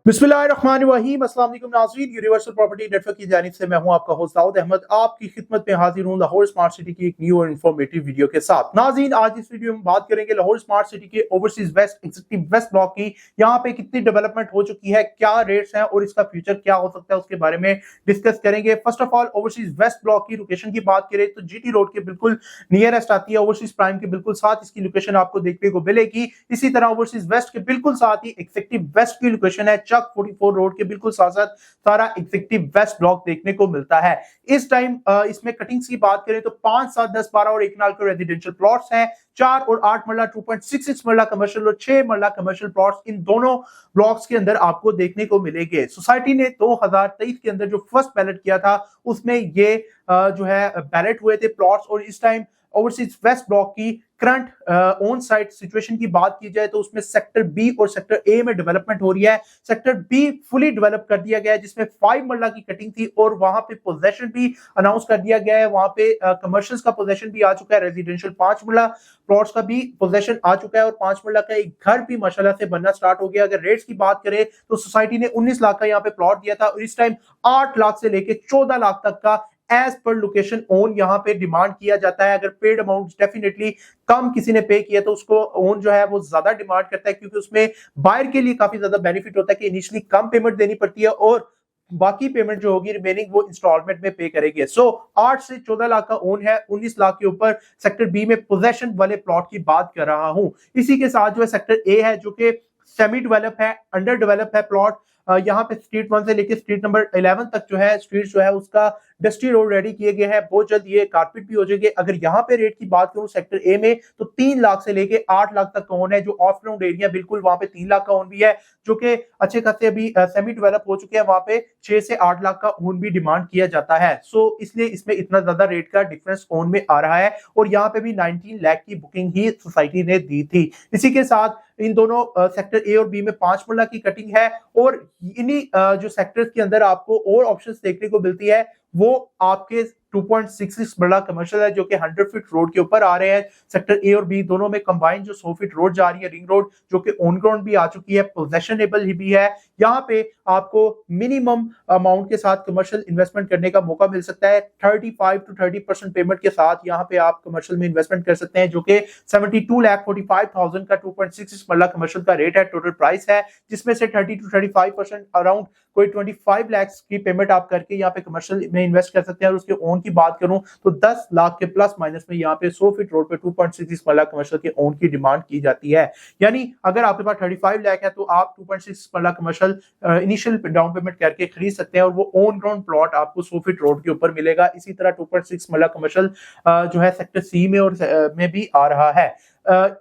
बिस्मिल्लाहिर्रहमानिर्रहीम। अस्सलाम वालेकुम नाज़रीन, यूनिवर्सल प्रॉपर्टी नेटवर्क की जानिब से मैं हूं आपका होस्ट दाऊद अहमद आपकी खिदमत में हाजिर हूं लाहौर स्मार्ट सिटी की एक न्यू और इन्फॉर्मेटिव वीडियो के साथ। नाज़रीन, आज इस वीडियो में बात करेंगे लाहौर स्मार्ट सिटी के overseas west executive west block की। यहाँ पे कितनी डेवलपमेंट हो चुकी है, क्या रेट्स हैं और इसका फ्यूचर क्या हो सकता है, उसके बारे में डिस्कस करेंगे। First of all, overseas waste block की लोकेशन की बात करें तो जीटी रोड के बिल्कुल नियरेस्ट आती है, ओवरसीज प्राइम के बिल्कुल साथ इसकी लोकेशन आपको देखने को मिलेगी। इसी तरह ओवरसीज वेस्ट के बिल्कुल साथ ही एग्जीक्यूटिव वेस्ट की लोकेशन है चक 44 रोड के बिल्कुल साथ साथ सारा एग्जीक्यूटिव वेस्ट ब्लॉक देखने को मिलता है। इस टाइम इसमें कटिंग्स की बात करें तो 5, 7, 10, 12 और 1 नाल के रेजिडेंशियल प्लॉट्स हैं। 4 और 8 मरला 2.66 मरला कमर्शियल और 6 मरला कमर्शियल प्लॉट्स इन दोनों ब्लॉक्स के अंदर आपको देखने को मिलेंगे। सोसाइटी ने 2023 के अंदर जो फर्स्ट बैलेट किया था उसमें ये जो है बैलेट हुए थे प्लॉट्स। और इस टाइम ओवरसीज वेस्ट ब्लॉक की करंट ऑन साइट सिचुएशन की बात की जाए तो उसमें सेक्टर बी और सेक्टर ए में डेवलपमेंट हो रही है। सेक्टर बी फुली डेवलप कर दिया गया है जिसमें 5 मरला की कटिंग थी और वहां पे पोजेशन भी अनाउंस कर दिया गया है। वहां पे कमर्शियल्स का पोजेशन भी आ चुका है, रेजिडेंशियल 5 मरला प्लॉट्स का भी पोजेशन आ चुका है और 5 मरला का एक घर भी माशाल्लाह से बनना स्टार्ट हो गया। अगर रेट्स की बात करें तो सोसाइटी ने 19 लाख का यहाँ पे प्लॉट दिया था और इस टाइम 8 लाख से लेके 14 लाख तक का एज पर लोकेशन ओन यहाँ पे डिमांड किया जाता है। अगर पेड अमाउंट डेफिनेटली कम किसी ने पे किया तो उसको ओन जो है वो ज्यादा डिमांड करता है, क्योंकि उसमें बायर के लिए काफी ज्यादा बेनिफिट होता है कि इनिशियली कम पेमेंट देनी पड़ती है और बाकी पेमेंट जो होगी रिमेनिंग वो इंस्टॉलमेंट में पे करेंगे। सो 8 से 14 लाख का ओन है, 19 लाख के ऊपर सेक्टर बी में पोजेशन वाले प्लॉट की बात कर रहा हूं। इसी के साथ जो है सेक्टर ए है जो कि सेमी डेवलप है, अंडर डेवलप है प्लॉट। यहाँ पे स्ट्रीट 1 से लेकर स्ट्रीट नंबर 11 तक जो है स्ट्रीट जो है उसका डस्टी रोड रेडी किए गए हैं, बहुत जल्द ये कारपेट भी हो जाएंगे। अगर यहाँ पे रेट की बात करूं सेक्टर ए में तो 3 लाख से लेके 8 लाख तक का ओन है। जो ऑफ ग्राउंड एरिया बिल्कुल वहां पे 3 लाख का ओन भी है, जो कि अच्छे खासे अभी सेमी डेवलप हो चुके हैं, वहां पे 6 से 8 लाख का ओन भी डिमांड किया जाता है। सो इसलिए इसमें इतना ज्यादा रेट का डिफरेंस ओन में आ रहा है और यहाँ पे भी 19 लाख की बुकिंग ही सोसाइटी ने दी थी। इसी के साथ इन दोनों सेक्टर ए और बी में 5 मरला की कटिंग है और इन्हीं जो सेक्टर्स के अंदर आपको और ऑप्शंस देखने को मिलती है वो आपके 2.66 मरला कमर्शियल है जो कि 100 फीट रोड के ऊपर आ रहे हैं। सेक्टर ए और बी दोनों में कंबाइन जो 100 फीट रोड जा रही है, रिंग रोड, जो कि ऑन ग्राउंड भी आ चुकी है, पोजेशनेबल ही भी है। यहाँ पे आपको मिनिमम अमाउंट के साथ कमर्शियल इन्वेस्टमेंट करने का मौका मिल सकता है। 35 to 30% पेमेंट के साथ यहाँ पे आप कमर्शियल में इन्वेस्टमेंट कर सकते हैं, जो कि 72,45,000 का 2.66 मरला कमर्शियल का रेट है, टोटल प्राइस है, जिसमें से 30 to 35% अराउंड कोई 25 लाख की पेमेंट आप करके यहाँ पे कमर्शियल में इन्वेस्ट कर सकते हैं। और उसके ओन की बात करूं तो 10 लाख के प्लस माइनस में यहाँ पे 100 फीट रोड पे 2.66 मरला कमर्शियल के ओन की डिमांड की जाती है। यानी अगर आपके पास 35 लाख है तो आप 2.6 मरला कमर्शियल इनिशियल डाउन पेमेंट करके खरीद सकते हैं और वो ऑन ग्राउंड प्लॉट आपको 100 फीट रोड के ऊपर मिलेगा। इसी तरह 2.6 मरला कमर्शियल जो है सेक्टर सी में और में भी आ रहा है।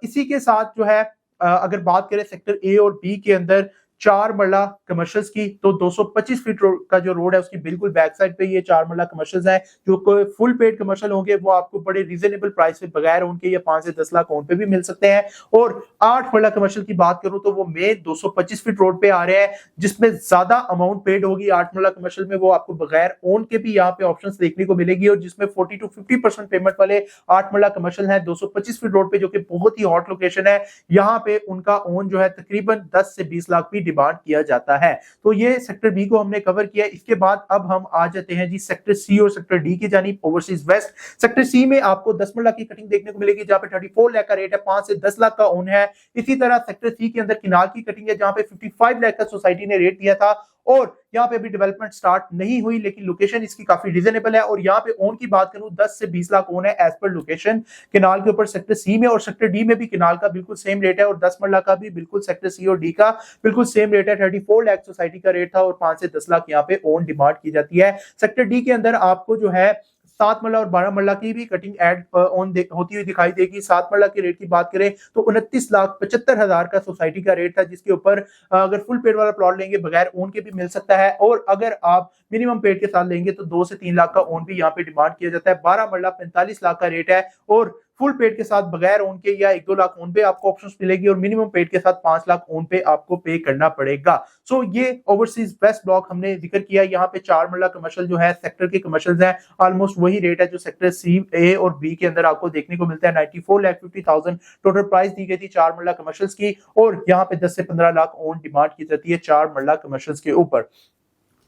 इसी के साथ जो है अगर बात करें सेक्टर ए और बी के अंदर 4 मरला कमर्शियल्स की तो 225 फीट का जो रोड है उसकी बिल्कुल बैक साइड पे ये 4 मरला कमर्शियल्स हैं, जो कोई फुल पेड कमर्शियल होंगे वो आपको बड़े रीजनेबल प्राइस पे बगैर उनके ये 5 से 10 लाख ओन पे भी मिल सकते हैं। और 8 मरला कमर्शियल की बात करूं तो वो मेन 225 फीट रोड पे आ रहे हैं, जिसमें ज्यादा अमाउंट पेड होगी। 8 मरला कमर्शियल में वो आपको बगैर ओन के भी यहाँ पे ऑप्शंस देखने को मिलेगी और जिसमें 40 to 50% पेमेंट वाले 8 मरला कमर्शियल है 225 फीट रोड पे, जो कि बहुत ही हॉट लोकेशन है। यहाँ पे उनका ओन जो है तकरीबन 10 से 20 लाख भी डिमांड किया जाता है। तो ये सेक्टर बी को हमने कवर किया। इसके बाद अब हम आ जाते हैं जी सेक्टर सी और सेक्टर डी की जानिब, ओवरसीज वेस्ट। सेक्टर सी में आपको 10 मरला की कटिंग देखने को मिलेगी जहां पे 34 लाख का रेट है, 5 से 10 लाख का ओन है। इसी तरह सेक्टर सी के अंदर किनाल की कटिंग है जहां पे 55 लाख का सोसाइटी ने रेट दिया था और यहाँ पे अभी डेवलपमेंट स्टार्ट नहीं हुई, लेकिन लोकेशन इसकी काफी रीजनेबल है। और यहाँ पे ओन की बात करूं 10 से 20 लाख ओन है एज पर लोकेशन किनाल के ऊपर सेक्टर सी में। और सेक्टर डी में भी किनाल का बिल्कुल सेम रेट है और 10 मरला का भी बिल्कुल सेक्टर सी और डी का बिल्कुल सेम रेट है। 34 लाख सोसाइटी का रेट था और 5 से 10 लाख यहाँ पे ओन डिमांड की जाती है। सेक्टर डी के अंदर आपको जो है 7 मरला और 12 मरला की भी कटिंग एड ऑन होती हुई दिखाई देगी। 7 मरला की रेट की बात करें तो 29,75,000 का सोसाइटी का रेट था, जिसके ऊपर अगर फुल पेड वाला प्लॉट लेंगे बगैर ओन के भी मिल सकता है और अगर आप मिनिमम पेड के साथ लेंगे तो 2 से 3 लाख का ओन भी यहाँ पे डिमांड किया जाता है। 12 मरला 45 लाख का रेट है और फुल पेड के साथ बगैर ओन के या 1-2 लाख ओन पे आपको ऑप्शंस मिलेगी और मिनिमम पेड के साथ 5 लाख ओन पे आपको पे करना पड़ेगा। सो ये ओवरसीज बेस्ट ब्लॉक हमने जिक्र किया। यहाँ पे 4 मरला कमर्शियल जो है सेक्टर के कमर्शियल है, ऑलमोस्ट वही रेट है जो सेक्टर सी, ए और बी के अंदर आपको देखने को मिलता है। 94,50,000 टोटल प्राइस दी गई थी 4 मरला कमर्शियल्स की और यहाँ पे 10 से 15 लाख ओन डिमांड की जाती है 4 मरला कमर्शियल्स के ऊपर।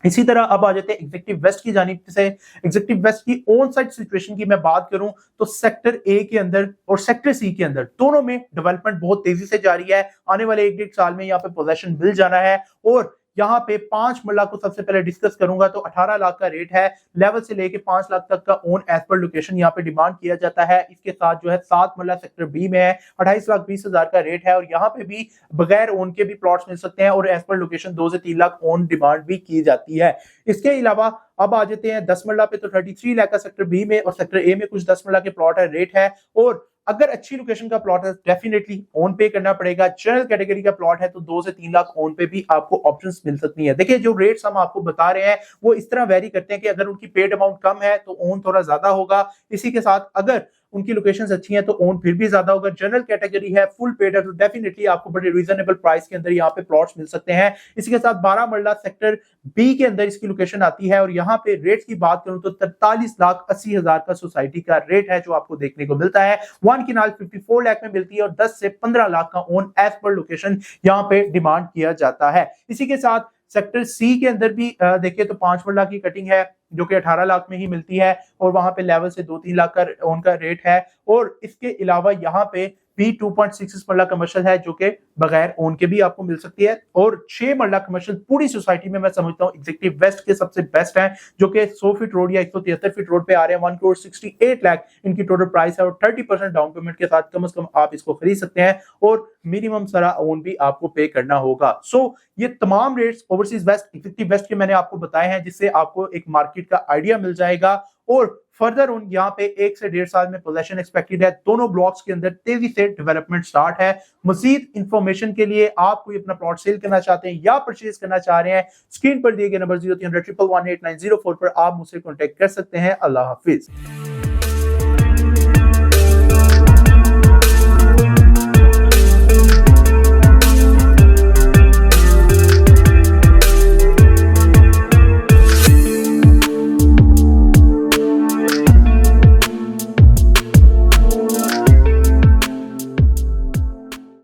इसी तरह अब आ जाते हैं एग्जीक्यूटिव वेस्ट की जानिब से। एग्जीक्यूटिव वेस्ट की ऑन साइट सिचुएशन की मैं बात करूं तो सेक्टर ए के अंदर और सेक्टर सी के अंदर दोनों में डेवलपमेंट बहुत तेजी से जारी है। आने वाले 1-1.5 साल में यहाँ पे पोजेशन मिल जाना है और यहाँ पे 5 मरला को सबसे पहले डिस्कस करूंगा तो 18 लाख का रेट है। लेवल से लेके 5 लाख तक का ओन एज पर लोकेशन यहाँ पे डिमांड किया जाता है। इसके साथ जो है 7 मरला सेक्टर बी में है, 28,20,000 का रेट है और यहाँ पे भी बगैर ओन के भी प्लॉट्स मिल सकते हैं और एज पर लोकेशन 2 से 3 लाख ओन डिमांड भी की जाती है। इसके अलावा अब आ जाते हैं 10 मरला पे तो 33 लाख का सेक्टर बी में और सेक्टर ए में कुछ 10 मरला के प्लॉट है, रेट है। और अगर अच्छी लोकेशन का प्लॉट है डेफिनेटली ओन पे करना पड़ेगा। जनरल कैटेगरी का प्लॉट है तो 2 से 3 लाख ओन पे भी आपको ऑप्शंस मिल सकती हैं। देखिए जो रेट्स हम आपको बता रहे हैं वो इस तरह वेरी करते हैं कि अगर उनकी पेड अमाउंट कम है तो ओन थोड़ा ज्यादा होगा, इसी के साथ अगर उनकी लोकेशंस अच्छी हैं तो ओन फिर भी ज्यादा होगा। जनरल कैटेगरी है, फुल पेड है तो डेफिनेटली आपको बड़े रीजनेबल प्राइस के अंदर यहाँ पे प्लॉट्स मिल सकते हैं। इसी के साथ 12 मरला सेक्टर बी के अंदर इसकी लोकेशन आती है और यहाँ पे रेट्स की बात करूं तो 43,80,000 का सोसाइटी का रेट है जो आपको देखने को मिलता है। 1 किनाल 54 लाख में मिलती है और 10 से 15 लाख का ओन एज पर लोकेशन यहाँ पे डिमांड किया जाता है। इसी के साथ सेक्टर सी के अंदर भी देखिए तो 5 मरला की कटिंग है जो कि 18 लाख में ही मिलती है और वहां पे लेवल से 2-3 लाख का उनका रेट है। और इसके अलावा यहाँ पे भी 2.66 मरला कमर्शियल है जो कि बगैर ओन के भी आपको मिल सकती है और 6 मरला कमर्शियल पूरी सोसाइटी में मैं समझता हूँ एग्जीक्यूटिव वेस्ट के सबसे बेस्ट है जो कि 100 फीट रोड या 173 फीट रोड पे आ रहे हैं। 1,68 लाख इनकी टोटल प्राइस है और 30% डाउन पेमेंट के साथ कम से कम आप इसको खरीद सकते हैं और मिनिमम सारा ओन भी आपको पे करना होगा। सो ये तमाम rates overseas west executive west के मैंने आपको बताए हैं जिससे आपको एक मार्केट का आइडिया मिल जाएगा और फर्दर उन यहाँ पे 1 से 1.5 साल में पोजेशन एक्सपेक्टेड है। दोनों ब्लॉक्स के अंदर तेजी से डेवलपमेंट स्टार्ट है। मजीद इंफॉर्मेशन के लिए आप कोई अपना प्लॉट सेल करना चाहते हैं या परचेज करना चाह रहे हैं, स्क्रीन पर दिए गए नंबर 0300 111 8904 पर आप मुझसे कॉन्टेक्ट कर सकते हैं। अल्लाह हाफिज।